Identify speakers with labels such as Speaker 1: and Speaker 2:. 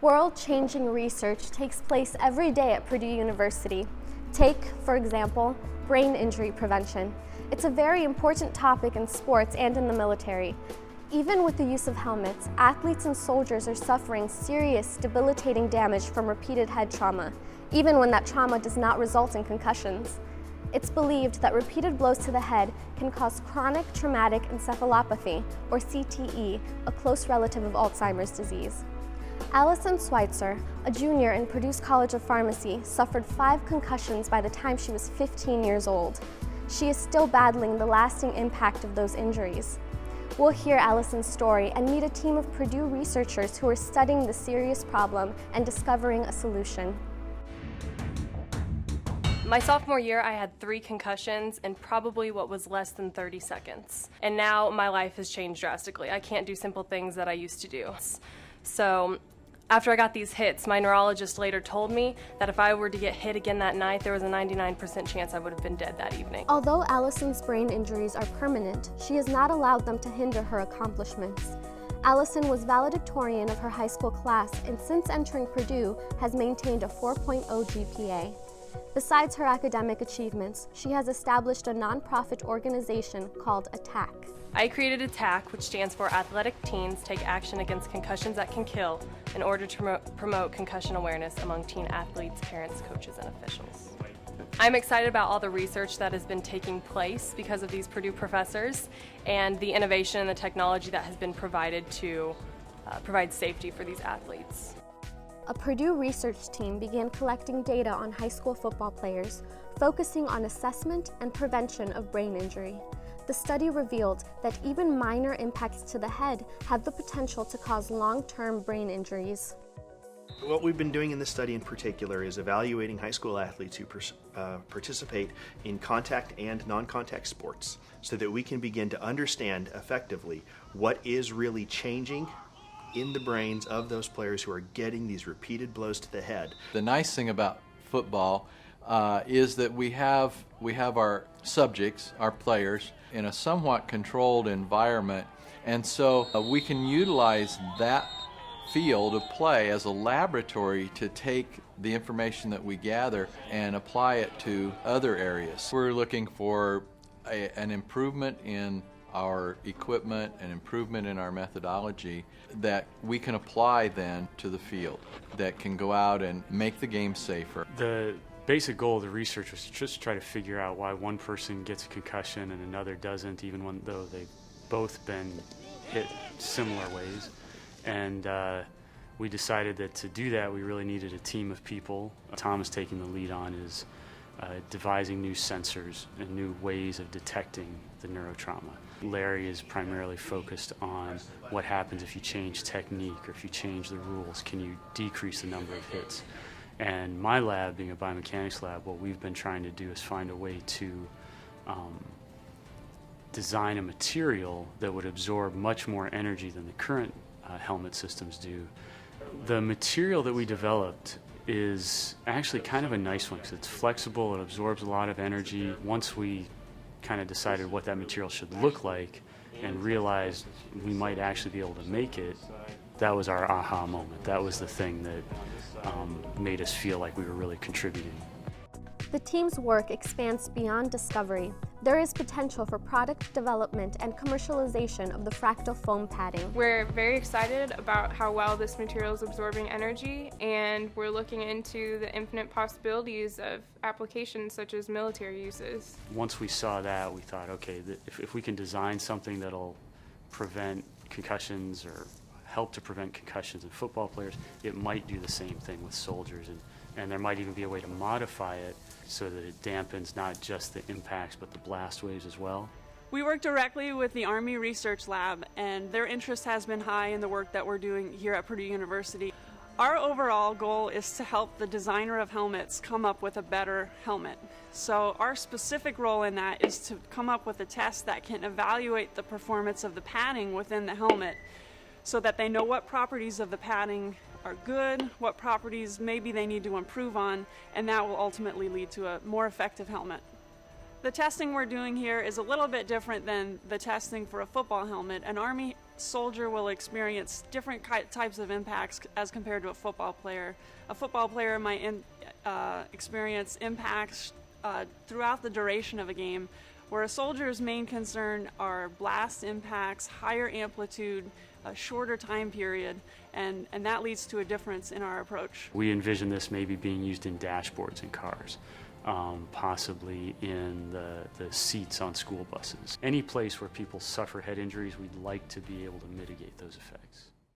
Speaker 1: World-changing research takes place every day at Purdue University. Take, for example, brain injury prevention. It's a very important topic in sports and in the military. Even with the use of helmets, athletes and soldiers are suffering serious, debilitating damage from repeated head trauma, even when that trauma does not result in concussions. It's believed that repeated blows to the head can cause chronic traumatic encephalopathy, or CTE, a close relative of Alzheimer's disease. Allison Schweitzer, a junior in Purdue's College of Pharmacy, suffered 5 concussions by the time she was 15 years old. She is still battling the lasting impact of those injuries. We'll hear Allison's story and meet a team of Purdue researchers who are studying the serious problem and discovering a solution.
Speaker 2: My sophomore year, I had 3 concussions in probably what was less than 30 seconds. And now my life has changed drastically. I can't do simple things that I used to do. So after I got these hits, my neurologist later told me that if I were to get hit again that night, there was a 99% chance I would have been dead that evening.
Speaker 1: Although Allison's brain injuries are permanent, she has not allowed them to hinder her accomplishments. Allison was valedictorian of her high school class and since entering Purdue has maintained a 4.0 GPA. Besides her academic achievements, she has established a nonprofit organization called ATTACK.
Speaker 2: I created ATTACK, which stands for Athletic Teens Take Action Against Concussions That Can Kill, in order to promote concussion awareness among teen athletes, parents, coaches, and officials. I'm excited about all the research that has been taking place because of these Purdue professors and the innovation and the technology that has been provided to provide safety for these athletes.
Speaker 1: A Purdue research team began collecting data on high school football players, focusing on assessment and prevention of brain injury. The study revealed that even minor impacts to the head have the potential to cause long-term brain injuries.
Speaker 3: What we've been doing in this study in particular is evaluating high school athletes who participate in contact and non-contact sports so that we can begin to understand effectively what is really changing in the brains of those players who are getting these repeated blows to the head.
Speaker 4: The nice thing about football is that we have our subjects, our players, in a somewhat controlled environment, and so we can utilize that field of play as a laboratory to take the information that we gather and apply it to other areas. We're looking for an improvement in our equipment, an improvement in our methodology that we can apply then to the field, that can go out and make the game safer.
Speaker 5: The basic goal of the research was to just try to figure out why one person gets a concussion and another doesn't, even though they've both been hit similar ways. And we decided that to do that, we really needed a team of people. Tom is taking the lead on is devising new sensors and new ways of detecting the neurotrauma. Larry is primarily focused on what happens if you change technique or if you change the rules. Can you decrease the number of hits? And my lab, being a biomechanics lab, what we've been trying to do is find a way to design a material that would absorb much more energy than the current helmet systems do. The material that we developed is actually kind of a nice one because it's flexible, it absorbs a lot of energy. Once we kind of decided what that material should look like and realized we might actually be able to make it, that was our aha moment. That was the thing that made us feel like we were really contributing.
Speaker 1: The team's work expands beyond discovery. There is potential for product development and commercialization of the fractal foam padding.
Speaker 6: We're very excited about how well this material is absorbing energy, and we're looking into the infinite possibilities of applications such as military uses.
Speaker 5: Once we saw that, we thought, okay, if we can design something that'll prevent concussions or help to prevent concussions in football players, it might do the same thing with soldiers, and there might even be a way to modify it so that it dampens not just the impacts but the blast waves as well.
Speaker 7: We work directly with the Army Research Lab, and their interest has been high in the work that we're doing here at Purdue University. Our overall goal is to help the designer of helmets come up with a better helmet. So our specific role in that is to come up with a test that can evaluate the performance of the padding within the helmet so that they know what properties of the padding are good, what properties maybe they need to improve on, and that will ultimately lead to a more effective helmet. The testing we're doing here is a little bit different than the testing for a football helmet. An Army soldier will experience different types of impacts as compared to a football player. A football player might experience impacts throughout the duration of a game, where a soldier's main concern are blast impacts, higher amplitude, a shorter time period, and that leads to a difference in our approach.
Speaker 5: We envision this maybe being used in dashboards in cars, possibly in the seats on school buses. Any place where people suffer head injuries, we'd like to be able to mitigate those effects.